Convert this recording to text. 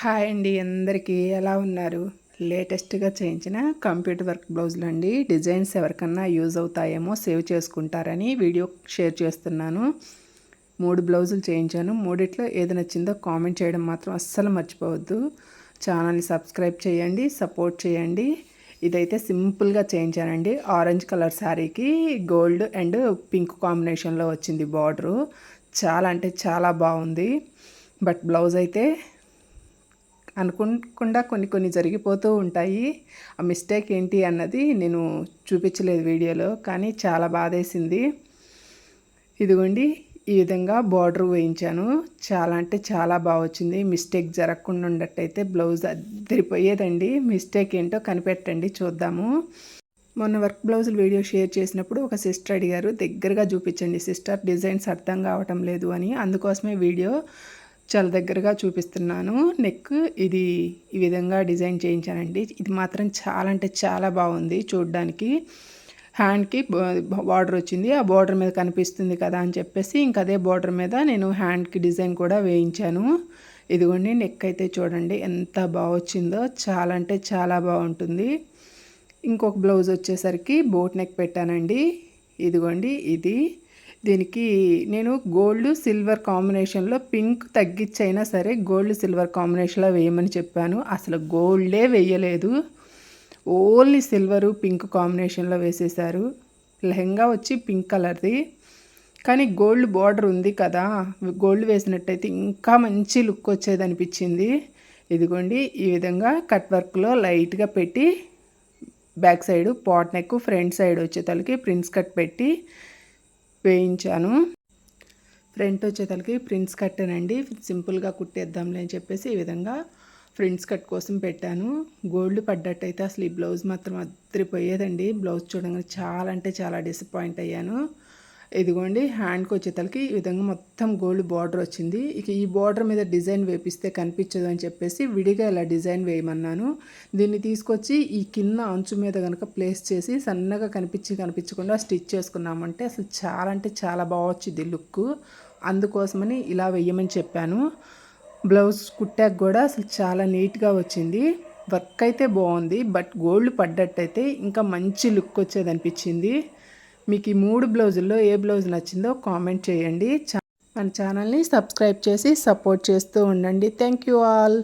Hi అండి, అందరికీ ఎలా ఉన్నారు? లేటెస్ట్గా చేయించిన కంప్యూటర్ వర్క్ బ్లౌజులు అండి. డిజైన్స్ ఎవరికన్నా యూజ్ అవుతాయేమో, సేవ్ చేసుకుంటారని వీడియో షేర్ చేస్తున్నాను. 3 బ్లౌజులు చేయించాను. మూడిట్లో ఏది నచ్చిందో కామెంట్ చేయడం మాత్రం అస్సలు మర్చిపోవద్దు. ఛానల్ని సబ్స్క్రైబ్ చేయండి, సపోర్ట్ చేయండి. ఇదైతే సింపుల్గా చేయించానండి. ఆరెంజ్ కలర్ శారీకి గోల్డ్ అండ్ పింక్ కాంబినేషన్లో వచ్చింది బార్డరు. చాలా అంటే చాలా బాగుంది. బట్ బ్లౌజ్ అయితే అనుకోకుండా కొన్ని జరిగిపోతూ ఉంటాయి. ఆ మిస్టేక్ ఏంటి అన్నది నేను చూపించలేదు వీడియోలో, కానీ చాలా బాధేసింది. ఇదిగోండి, ఈ విధంగా బార్డర్ వేయించాను. చాలా అంటే చాలా బాగా వచ్చింది. మిస్టేక్ జరగకుండా ఉన్నట్టయితే బ్లౌజ్ అదిరిపోయేదండి. మిస్టేక్ ఏంటో కనిపెట్టండి, చూద్దాము. మొన్న వర్క్ బ్లౌజులు వీడియో షేర్ చేసినప్పుడు ఒక సిస్టర్ అడిగారు, దగ్గరగా చూపించండి సిస్టర్, డిజైన్స్ అర్థం కావటం లేదు అని. అందుకోసమే వీడియో చాలా దగ్గరగా చూపిస్తున్నాను. నెక్ ఇది ఈ విధంగా డిజైన్ చేయించానండి. ఇది మాత్రం చాలా అంటే చాలా బాగుంది చూడడానికి. హ్యాండ్కి బార్డర్ వచ్చింది. ఆ బార్డర్ మీద కనిపిస్తుంది కదా అని చెప్పేసి ఇంక అదే బార్డర్ మీద నేను హ్యాండ్కి డిజైన్ కూడా వేయించాను. ఇదిగోండి, నెక్ అయితే చూడండి ఎంత బాగా వచ్చిందో. చాలా అంటే చాలా బాగుంటుంది. ఇంకొక బ్లౌజ్ వచ్చేసరికి బోట్ నెక్ పెట్టానండి. ఇదిగోండి, ఇది దీనికి నేను గోల్డ్ సిల్వర్ కాంబినేషన్లో పింక్ తగ్గించైనా సరే గోల్డ్ సిల్వర్ కాంబినేషన్లో వేయమని చెప్పాను. అసలు గోల్డే వేయలేదు, ఓన్లీ సిల్వరు పింక్ కాంబినేషన్లో వేసేసారు. లెహంగా వచ్చి పింక్ కలర్ది, కానీ గోల్డ్ బార్డర్ ఉంది కదా, గోల్డ్ వేసినట్టయితే ఇంకా మంచి లుక్ వచ్చేది అనిపించింది. ఇదిగోండి, ఈ విధంగా కట్ వర్క్లో లైట్గా పెట్టి back side pot neck, front side వచ్చేతలకి ప్రిన్స్ కట్ పెట్టి వేయించాను. ఫ్రంట్ వచ్చేతలకి ప్రిన్స్ కట్టేనండి, సింపుల్గా కుట్టేద్దాంలే అని చెప్పేసి ఈ విధంగా ఫ్రిన్స్ కట్ కోసం పెట్టాను. గోల్డ్ పడ్డట్టయితే అసలు ఈ బ్లౌజ్ మాత్రం అదిరిపోయేదండి. బ్లౌజ్ చూడగానే చాలా అంటే చాలా డిసప్పాయింట్ అయ్యాను. ఇదిగోండి, హ్యాండ్కి వచ్చేతలకి ఈ విధంగా మొత్తం గోల్డ్ బార్డర్ వచ్చింది. ఇక ఈ బార్డర్ మీద డిజైన్ వేపిస్తే కనిపించదు అని చెప్పేసి విడిగా ఇలా డిజైన్ వేయమన్నాను. దీన్ని తీసుకొచ్చి ఈ కింద అంచు మీద కనుక ప్లేస్ చేసి సన్నగా కనిపించకుండా స్టిచ్ చేసుకున్నామంటే అసలు చాలా అంటే చాలా బాగా వచ్చింది లుక్. అందుకోసమని ఇలా వేయమని చెప్పాను. బ్లౌజ్ కుట్టాక కూడా అసలు చాలా నీట్గా వచ్చింది. వర్క్ అయితే బాగుంది, బట్ గోల్డ్ పడ్డట్టయితే ఇంకా మంచి లుక్ వచ్చేది అనిపించింది. మీకు ఈ 3 బ్లౌజుల్లో ఏ బ్లౌజ్ నచ్చిందో కామెంట్ చేయండి. మన ఛానల్ని సబ్స్క్రైబ్ చేసి సపోర్ట్ చేస్తూ ఉండండి. Thank you all.